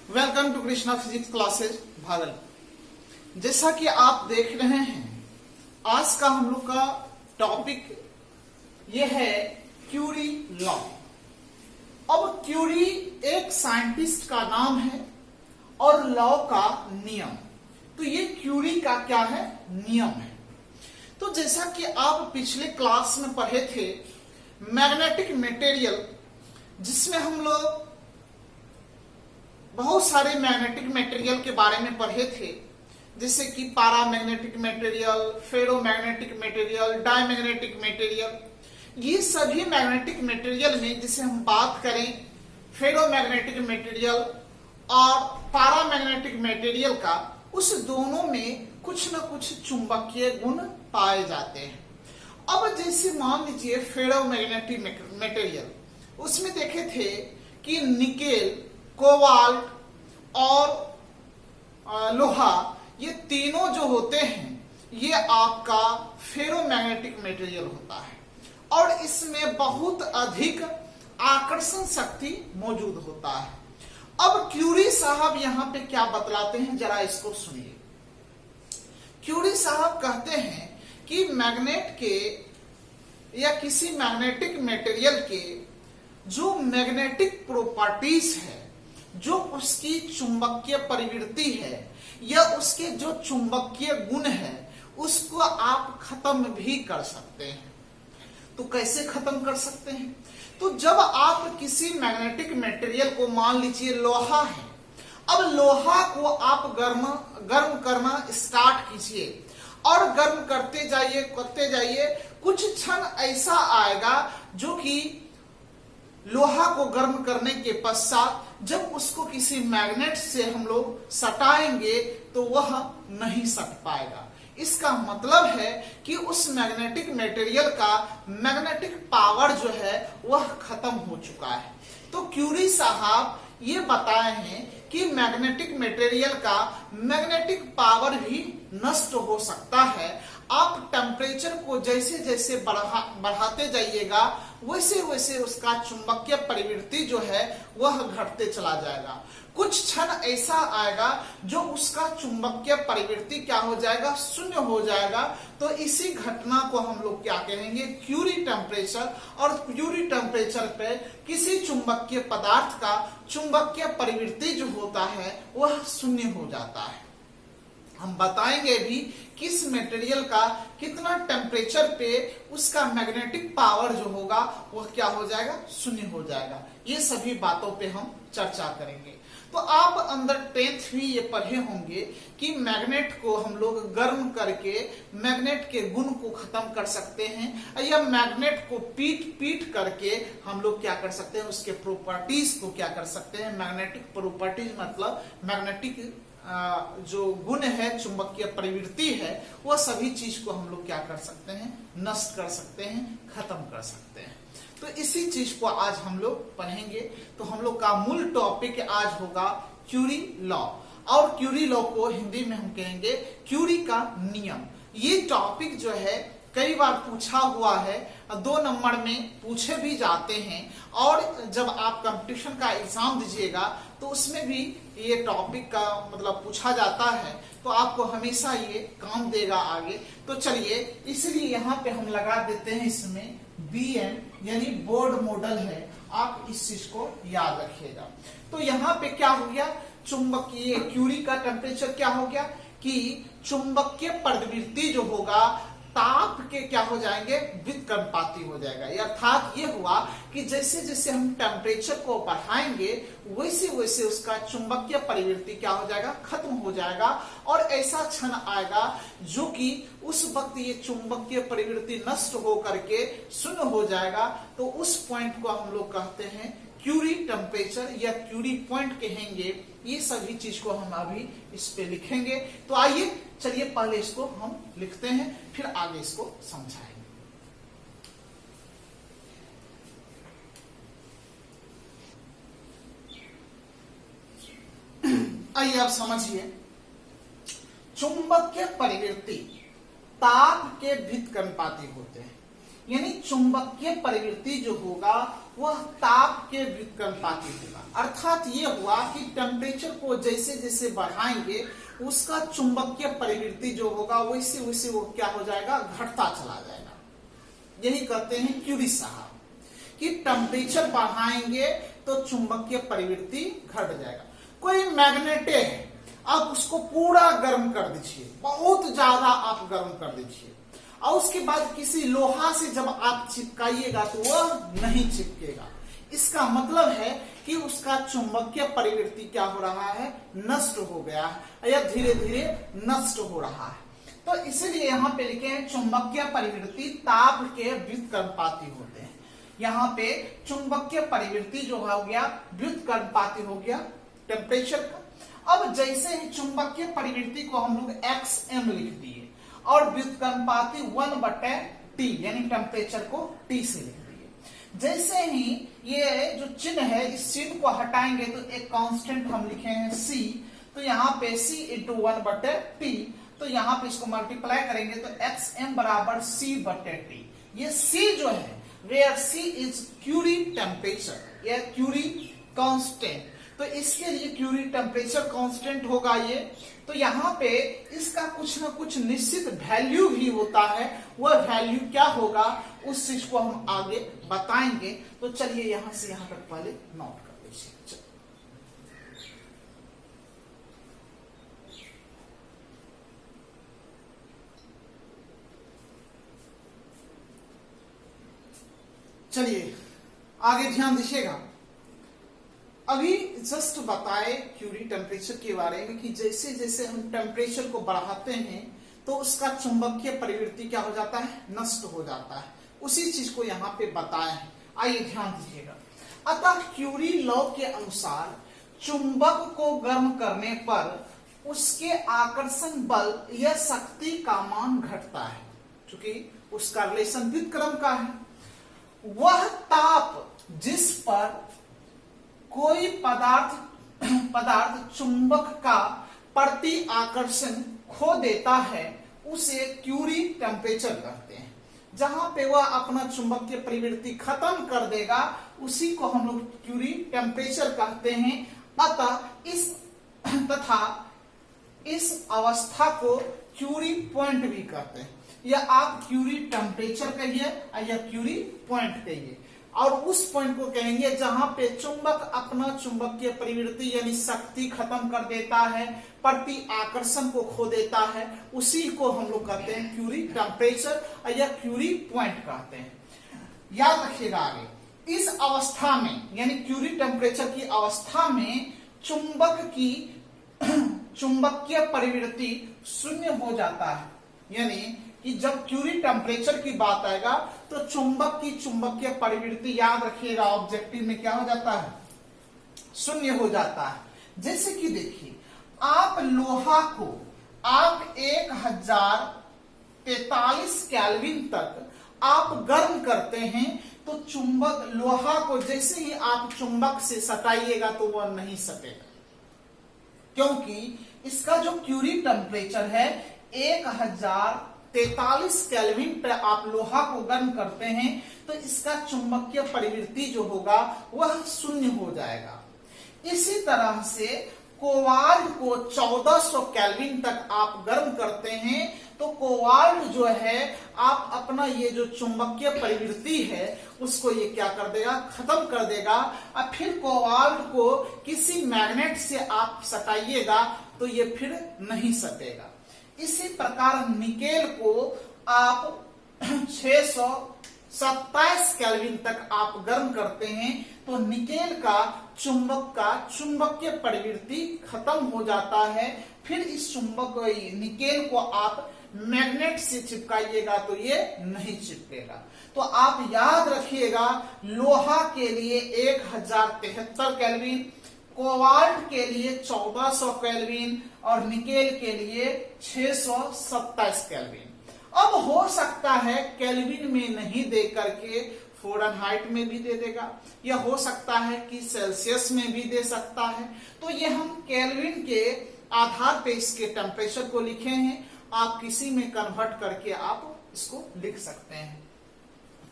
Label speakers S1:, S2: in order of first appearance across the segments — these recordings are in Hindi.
S1: Welcome to Krishna physics classes Bhagalpur. जैसा कि आप देख रहे हैं, आज का हम लोग का टॉपिक ये है क्यूरी लॉ। अब क्यूरी एक साइंटिस्ट का नाम है और लॉ का नियम। तो ये क्यूरी का क्या है? नियम है। तो जैसा कि आप पिछले क्लास में पढ़े थे, मैग्नेटिक मटेरियल, जिसमें हम लोग बहुत सारे मैग्नेटिक मटेरियल के बारे में पढ़े थे, जैसे कि paramagnetic material, ferromagnetic material, diamagnetic material. ये सभी मैग्नेटिक मटेरियल में जिसे हम बात करें फेरोमैग्नेटिक मटेरियल और पैरामैग्नेटिक मटेरियल का, उस दोनों में कुछ न कुछ चुंबकीय गुण पाए जाते हैं। अब जैसे मान लीजिए फेरोमैग्नेटिक मटेरियल, उसमें देखे थे कि निकेल, कोबाल्ट और लोहा, ये तीनों जो होते हैं ये आपका फेरोमैग्नेटिक मटेरियल होता है और इसमें बहुत अधिक आकर्षण शक्ति मौजूद होता है। अब क्यूरी साहब यहां पे क्या बतलाते हैं, जरा इसको सुनिए। क्यूरी साहब कहते हैं कि मैग्नेट के या किसी मैग्नेटिक मटेरियल के जो मैग्नेटिक प्रॉपर्टीज है, जो उसकी चुंबकीय प्रवृत्ति है या उसके जो चुंबकीय गुण है, उसको आप खत्म भी कर सकते हैं। तो कैसे खत्म कर सकते हैं? तो जब आप किसी मैग्नेटिक मटेरियल को, मान लीजिए लोहा है, अब लोहा को आप गर्म करना स्टार्ट कीजिए और गर्म करते जाइए, कुछ क्षण ऐसा आएगा जो कि लोहा को गर्म करने के पश्चात जब उसको किसी मैग्नेट से हम लोग सटाएंगे तो वह नहीं सट पाएगा। इसका मतलब है कि उस मैग्नेटिक मटेरियल का मैग्नेटिक पावर जो है वह खत्म हो चुका है। तो क्यूरी साहब ये बताए हैं कि मैग्नेटिक मटेरियल का मैग्नेटिक पावर भी नष्ट हो सकता है। आप टेम्परेचर को जैसे जैसे बढ़ाते जाइएगा, वैसे वैसे उसका चुंबकीय प्रवृत्ति जो है वह घटते चला जाएगा। कुछ क्षण ऐसा आएगा जो उसका चुंबकीय प्रवृत्ति क्या हो जाएगा? शून्य हो जाएगा। तो इसी घटना को हम लोग क्या कहेंगे? Curie temperature. और क्यूरी टेम्परेचर पे किसी चुंबकीय पदार्थ का चुंबकीय प्रवृत्ति जो होता है वह शून्य हो जाता है। हम बताएंगे भी किस मटेरियल का कितना टेम्परेचर पे उसका मैग्नेटिक पावर जो होगा वह क्या हो जाएगा? शून्य हो जाएगा। ये सभी बातों पे हम चर्चा करेंगे। तो आप अंदर 10th भी ये पढ़े होंगे कि मैग्नेट को हम लोग गर्म करके मैग्नेट के गुण को खत्म कर सकते हैं, या मैग्नेट को पीट करके हम लोग क्या कर सकते हैं? उसके प्रॉपर्टीज को क्या कर सकते हैं? मैग्नेटिक प्रॉपर्टीज मतलब मैग्नेटिक जो गुण है, चुंबकीय प्रवृत्ति है, वह सभी चीज को हम लोग क्या कर सकते हैं? नष्ट कर सकते हैं, खत्म कर सकते हैं। तो इसी चीज को आज हम लोग पढ़ेंगे। तो हम लोग का मूल टॉपिक आज होगा क्यूरी लॉ, और क्यूरी लॉ को हिंदी में हम कहेंगे क्यूरी का नियम। ये टॉपिक जो है कई बार पूछा हुआ है, 2 नंबर में पूछे भी जाते हैं, और जब आप कंपटीशन का एग्जाम दीजिएगा तो उसमें भी ये टॉपिक का मतलब पूछा जाता है, तो आपको हमेशा ये काम देगा आगे। तो चलिए, इसलिए यहाँ पे हम लगा देते हैं इसमें BM, यानी बोर्ड मॉडल है। आप इस चीज को याद रखिएगा। तो यहाँ पे क्या हो गया? चुंबकीय क्यूरी का टेम्परेचर क्या हो गया कि चुंबकीय प्रवृत्ति जो होगा ताप के क्या हो जाएंगे? व्युत्क्रमपाती हो जाएगा। अर्थात ये हुआ कि जैसे जैसे हम टेम्परेचर को बढ़ाएंगे वैसे वैसे उसका चुंबकीय प्रवृत्ति क्या हो जाएगा? खत्म हो जाएगा। और ऐसा क्षण आएगा जो कि उस वक्त ये चुंबकीय प्रवृत्ति नष्ट हो करके शून्य हो जाएगा। तो उस पॉइंट को हम लोग कहते हैं क्यूरी टेम्परेचर या क्यूरी पॉइंट कहेंगे। ये सभी चीज को हम अभी इस पे लिखेंगे। तो आइए चलिए पहले इसको हम लिखते हैं, फिर आगे इसको समझाएंगे। आइए आप समझिए, चुंबकीय प्रवृत्ति ताप के व्युत्क्रमपाती होते हैं, यानी चुंबकीय प्रवृत्ति जो होगा वह ताप के व्युत्क्रमानुपाती होगा। अर्थात ये हुआ कि टेम्परेचर को जैसे जैसे बढ़ाएंगे उसका चुंबकीय प्रवृत्ति जो होगा वैसे वैसे वो क्या हो जाएगा, घटता चला जाएगा। यही कहते हैं क्यूरी साहब कि टेम्परेचर बढ़ाएंगे तो चुंबकीय प्रवृत्ति घट जाएगा। कोई मैग्नेट है, आप उसको पूरा गर्म कर दीजिए, बहुत ज्यादा आप गर्म कर दीजिए, और उसके बाद किसी लोहा से जब आप चिपकाइएगा तो वह नहीं चिपकेगा। इसका मतलब है कि उसका चुंबकीय प्रवृत्ति क्या हो रहा है, नष्ट हो गया है या धीरे धीरे नष्ट हो रहा है। तो इसलिए यहाँ पे लिखे हैं चुंबकीय प्रवृत्ति ताप के व्युत्क्रमानुपाती होते हैं। यहाँ पे चुंबकीय प्रवृत्ति जो हो गया व्युत्क्रमानुपाती हो गया टेम्परेचर का। अब जैसे ही चुंबकीय प्रवृत्ति को हम लोग XM लिख दिए और व्युत्क्रमानुपाती 1/T यानी टेम्परेचर को T से लिख दिए। जैसे ही ये जो चिन्ह है इस चिन्ह को हटाएंगे तो एक कांस्टेंट हम लिखे हैं C, तो यहाँ पे C × 1/T, तो यहाँ पे इसको मल्टीप्लाई करेंगे तो XM = C/T। ये C जो है where C is Curie temperature या क्यूरी कांस्टेंट, तो इसके लिए क्यूरी टेम्परेचर कांस्टेंट होगा ये। तो यहाँ पे इसका कुछ ना कुछ निश्चित वैल्यू भी होता है, वह वैल्यू क्या होगा उस चीज को हम आगे बताएंगे। तो चलिए यहां से यहां तक पहले नोट कर लीजिए। चलिए आगे ध्यान दीजिएगा। अभी जस्ट बताए क्यूरी टेम्परेचर के बारे में कि जैसे जैसे हम टेम्परेचर को बढ़ाते हैं तो उसका चुंबकीय प्रवृत्ति क्या हो जाता है, नष्ट हो जाता है। उसी चीज को यहाँ पे बताया है, आइए ध्यान दीजिएगा। अतः क्यूरी लॉ के अनुसार चुंबक को गर्म करने पर उसके आकर्षण बल या शक्ति का मान घटता है, क्योंकि उसका रिलेशन व्युत्क्रम का है। वह ताप जिस पर कोई पदार्थ चुंबक का प्रति आकर्षण खो देता है उसे क्यूरी टेम्परेचर कहते हैं। जहां पे वह अपना चुंबकीय प्रवृत्ति खत्म कर देगा उसी को हम लोग क्यूरी टेम्परेचर कहते हैं। अतः इस अवस्था को क्यूरी पॉइंट भी कहते हैं, या आप क्यूरी टेम्परेचर कहिए या क्यूरी पॉइंट कहिए। और उस पॉइंट को कहेंगे जहां पे चुंबक अपना चुंबकीय प्रवृत्ति यानी शक्ति खत्म कर देता है, प्रति आकर्षण को खो देता है, उसी को हम लोग कहते हैं क्यूरी टेम्परेचर या क्यूरी पॉइंट कहते हैं। याद रखिएगा आगे, इस अवस्था में यानी क्यूरी टेम्परेचर की अवस्था में चुंबक की चुंबकीय प्रवृत्ति शून्य हो जाता है। यानी कि जब क्यूरी टेम्परेचर की बात आएगा तो चुंबक की चुंबकीय प्रवृत्ति, याद रखिएगा ऑब्जेक्टिव में क्या हो जाता है, शून्य हो जाता है। जैसे कि देखिए आप लोहा को आप 1043 केल्विन तक आप गर्म करते हैं तो चुंबक लोहा को जैसे ही आप चुंबक से सटाइएगा तो वह नहीं सटेगा, क्योंकि इसका जो क्यूरी टेम्परेचर है 1043 केल्विन पर आप लोहा को गर्म करते हैं तो इसका चुंबकीय प्रवृत्ति जो होगा वह शून्य हो जाएगा। इसी तरह से कोबाल्ट को 1400 केल्विन तक आप गर्म करते हैं तो कोबाल्ट जो है आप अपना ये जो चुंबकीय प्रवृत्ति है उसको ये क्या कर देगा, खत्म कर देगा। और फिर कोबाल्ट को किसी मैग्नेट से आप सटाइएगा तो ये फिर नहीं सटेगा। इसी प्रकार निकेल को आप 627 केल्विन तक आप गर्म करते हैं तो निकेल का चुंबकीय प्रवृत्ति खत्म हो जाता है। फिर इस निकेल को आप मैग्नेट से चिपकाइएगा तो ये नहीं चिपकेगा। तो आप याद रखिएगा लोहा के लिए 1073 केल्विन, कोबाल्ट के लिए 1400 केल्विन और निकेल के लिए 627 केल्विन। अब हो सकता है केल्विन में नहीं दे करके फ़ारेनहाइट में भी दे देगा, या हो सकता है कि सेल्सियस में भी दे सकता है। तो ये हम केल्विन के आधार पे इसके टेम्परेचर को लिखे हैं, आप किसी में कन्वर्ट करके आप इसको लिख सकते हैं।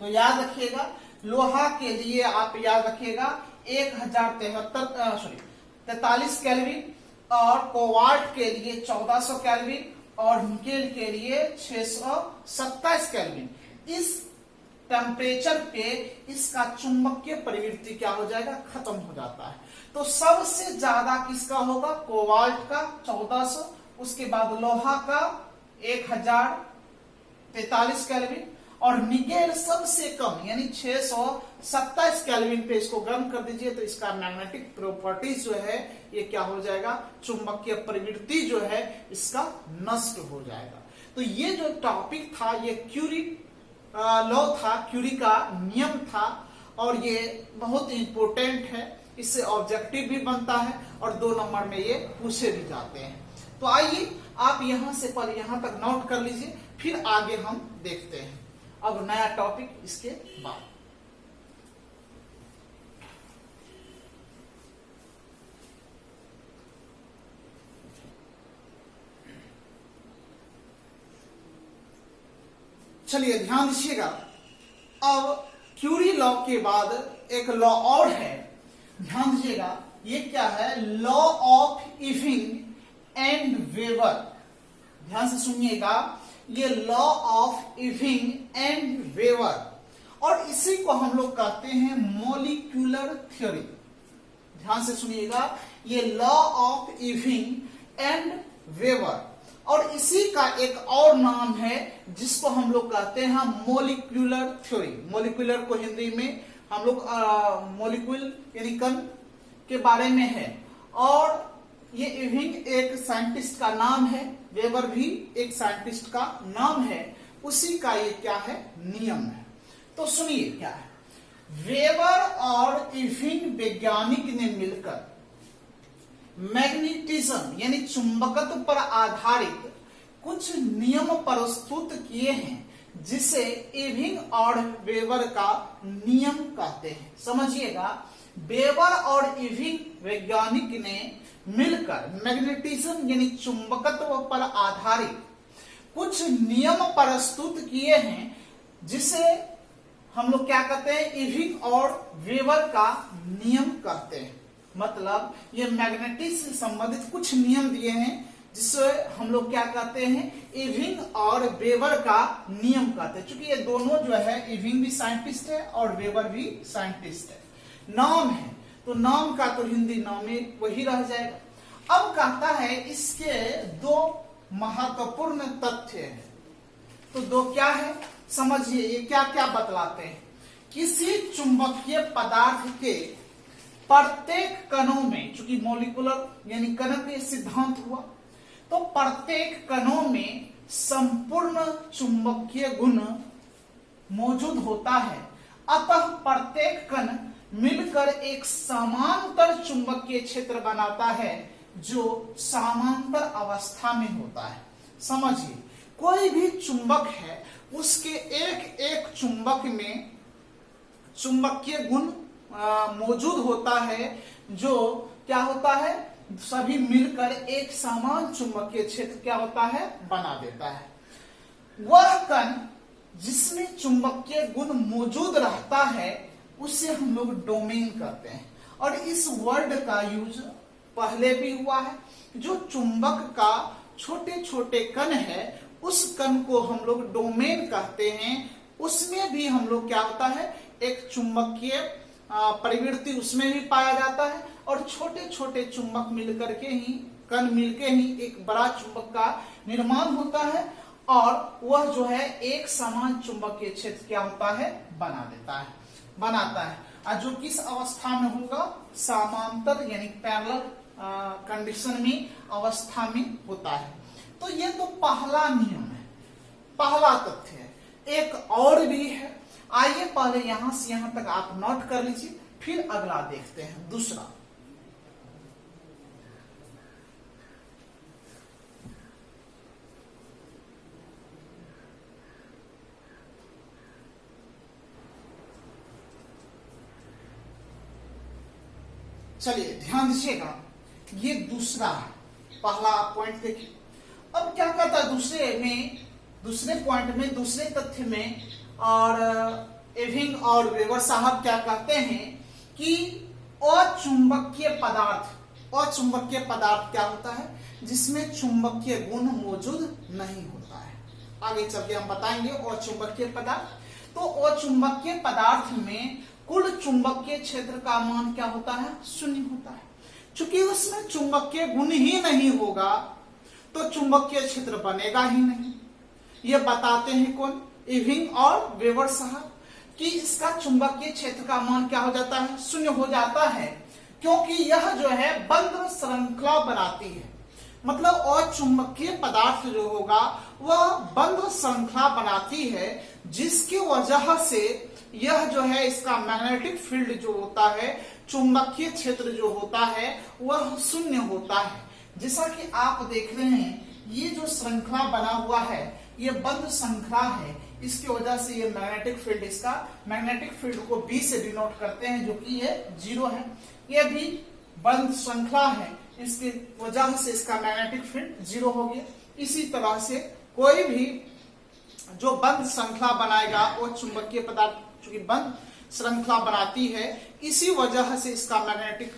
S1: तो याद रखिएगा लोहा के लिए आप याद रखिएगा 43 केल्विन, और कोबाल्ट के लिए 1400 केल्विन, और निकेल के लिए 627 केल्विन। इस टेम्परेचर पे इसका चुंबकीय प्रवृत्ति क्या हो जाएगा, खत्म हो जाता है। तो सबसे ज्यादा किसका होगा, कोबाल्ट का 1400, उसके बाद लोहा का 1043 केल्विन, और निकेल सबसे कम यानी 627 केल्विन पे इसको गर्म कर दीजिए तो इसका मैग्नेटिक प्रॉपर्टीज जो है ये क्या हो जाएगा, चुंबकीय प्रवृत्ति जो है इसका नष्ट हो जाएगा। तो ये जो टॉपिक था ये क्यूरी लॉ था, क्यूरी का नियम था, और ये बहुत इंपॉर्टेंट है। इससे ऑब्जेक्टिव भी बनता है और 2 नंबर में ये पूछे भी जाते हैं। तो आइए आप यहां से पर यहां तक नोट कर लीजिए, फिर आगे हम देखते हैं अब नया टॉपिक इसके बाद। चलिए ध्यान दीजिएगा, अब क्यूरी लॉ के बाद एक लॉ और है, ध्यान दीजिएगा, ये क्या है, लॉ ऑफ इविंग एंड वेबर। ध्यान से सुनिएगा, ये लॉ ऑफ इविंग एंड वेबर, और इसी को हम लोग कहते हैं मॉलिक्यूलर थ्योरी। ध्यान से सुनिएगा, ये लॉ ऑफ इविंग एंड वेबर, और इसी का एक और नाम है जिसको हम लोग कहते हैं मॉलिक्यूलर थ्योरी। मॉलिक्यूलर को हिंदी में हम लोग मॉलिक्यूल यानी कण के बारे में है, और ये इविंग एक साइंटिस्ट का नाम है, वेबर भी एक साइंटिस्ट का नाम है, उसी का ये क्या है, नियम है। तो सुनिए क्या है, वेबर और इविंग वैज्ञानिक ने मिलकर मैग्नेटिज्म यानी चुंबकत्व पर आधारित कुछ नियम प्रस्तुत किए हैं जिसे इविंग और वेबर का नियम कहते हैं। समझिएगा, वेबर और इविंग वैज्ञानिक ने मिलकर मैग्नेटिज्म यानी चुंबकत्व पर आधारित कुछ नियम प्रस्तुत किए हैं जिसे हम लोग क्या कहते हैं, इविंग और वेबर का नियम कहते हैं। मतलब ये मैग्नेटिक्स से संबंधित कुछ नियम दिए हैं जिसे हम लोग क्या कहते हैं, इविंग और वेबर का नियम कहते हैं। चूंकि ये दोनों जो है, इविंग भी साइंटिस्ट है और वेबर भी साइंटिस्ट है, नाम है तो नाम का तो हिंदी नाम ही वही रह जाएगा। अब कहता है इसके 2 महत्वपूर्ण तथ्य हैं। तो 2 क्या है, समझिए ये क्या क्या बतलाते हैं। किसी चुंबकीय पदार्थ के प्रत्येक कणों में, चूंकि मॉलिक्यूलर यानी कणक ये सिद्धांत हुआ, तो प्रत्येक कणों में संपूर्ण चुंबकीय गुण मौजूद होता है। अतः प्रत्येक कण मिलकर एक समांतर चुंबकीय क्षेत्र बनाता है जो समांतर अवस्था में होता है। समझिए, कोई भी चुंबक है उसके एक एक चुंबक में चुंबकीय गुण मौजूद होता है जो क्या होता है, सभी मिलकर एक समान चुंबकीय क्षेत्र क्या होता है, बना देता है। वह कण जिसमें चुंबकीय गुण मौजूद रहता है उसे हम लोग डोमेन कहते हैं, और इस वर्ड का यूज पहले भी हुआ है। जो चुंबक का छोटे छोटे कण है उस कण को हम लोग डोमेन कहते हैं। उसमें भी हम लोग क्या होता है, एक चुंबकीय प्रवृत्ति उसमें भी पाया जाता है, और छोटे छोटे चुंबक मिलकर के ही, कण मिलके ही एक बड़ा चुंबक का निर्माण होता है, और वह जो है एक समान चुंबकीय क्षेत्र क्या होता है, बनाता है। और जो किस अवस्था में होगा, समांतर यानी पैरेलल कंडीशन में अवस्था में होता है। तो ये तो पहला नियम है, पहला तथ्य है। एक और भी है, आइए पहले यहां से यहां तक आप नोट कर लीजिए, फिर अगला देखते हैं, दूसरा। चलिए ध्यान दीजिएगा, ये दूसरा है, पहला पॉइंट देखिए। अब क्या कहता है दूसरे पॉइंट में, दूसरे तथ्य में, और इरविंग और वेबर साहब क्या कहते हैं कि अचुंबकीय पदार्थ क्या होता है, जिसमें चुंबकीय गुण मौजूद नहीं होता है। आगे चल के हम बताएंगे अचुंबकीय पदार्थ। तो अचुंबकीय पदार्थ में कुल चुंबकीय क्षेत्र का मान क्या होता है, 0 होता है। चूंकि उसमें चुंबकीय गुण ही नहीं होगा तो चुंबकीय क्षेत्र बनेगा ही नहीं। ये बताते हैं कौन, इरविंग और वेबर साहब, कि इसका चुंबकीय क्षेत्र का मान क्या हो जाता है, 0 हो जाता है, क्योंकि यह जो है बंद श्रृंखला बनाती है। मतलब अचुंबकीय पदार्थ जो होगा वह बंद श्रृंखला बनाती है, जिसकी वजह से यह जो है इसका मैग्नेटिक फील्ड जो होता है, चुंबकीय क्षेत्र जो होता है वह 0 होता है। जैसा कि आप देख रहे हैं ये जो श्रृंखला बना हुआ है ये बंद श्रृंखला है, इसकी वजह से ये मैग्नेटिक फील्ड, इसका मैग्नेटिक फील्ड को B से डिनोट करते हैं, जो कि ये 0 है। ये भी बंद श्रृंखला है, इसकी वजह से इसका मैग्नेटिक फील्ड 0 हो गया। इसी तरह से कोई भी जो बंद श्रृंखला बनाएगा वो चुंबकीय पदार्थ चूंकि बंद श्रृंखला बनाती है, इसी वजह से इसका मैग्नेटिक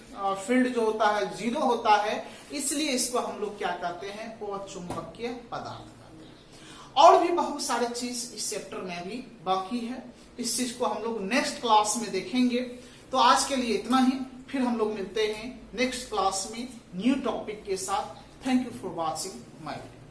S1: फील्ड जो होता है 0 होता है, इसलिए इसको हम लोग क्या कहते हैं, अचुंबकीय पदार्थ कहते हैं। और भी बहुत सारे चीज इस चैप्टर में भी बाकी है, इस चीज को हम लोग नेक्स्ट क्लास में देखेंगे। तो आज के लिए इतना ही, फिर हम लोग मिलते हैं नेक्स्ट क्लास में न्यू टॉपिक के साथ। Thank you for watching my video.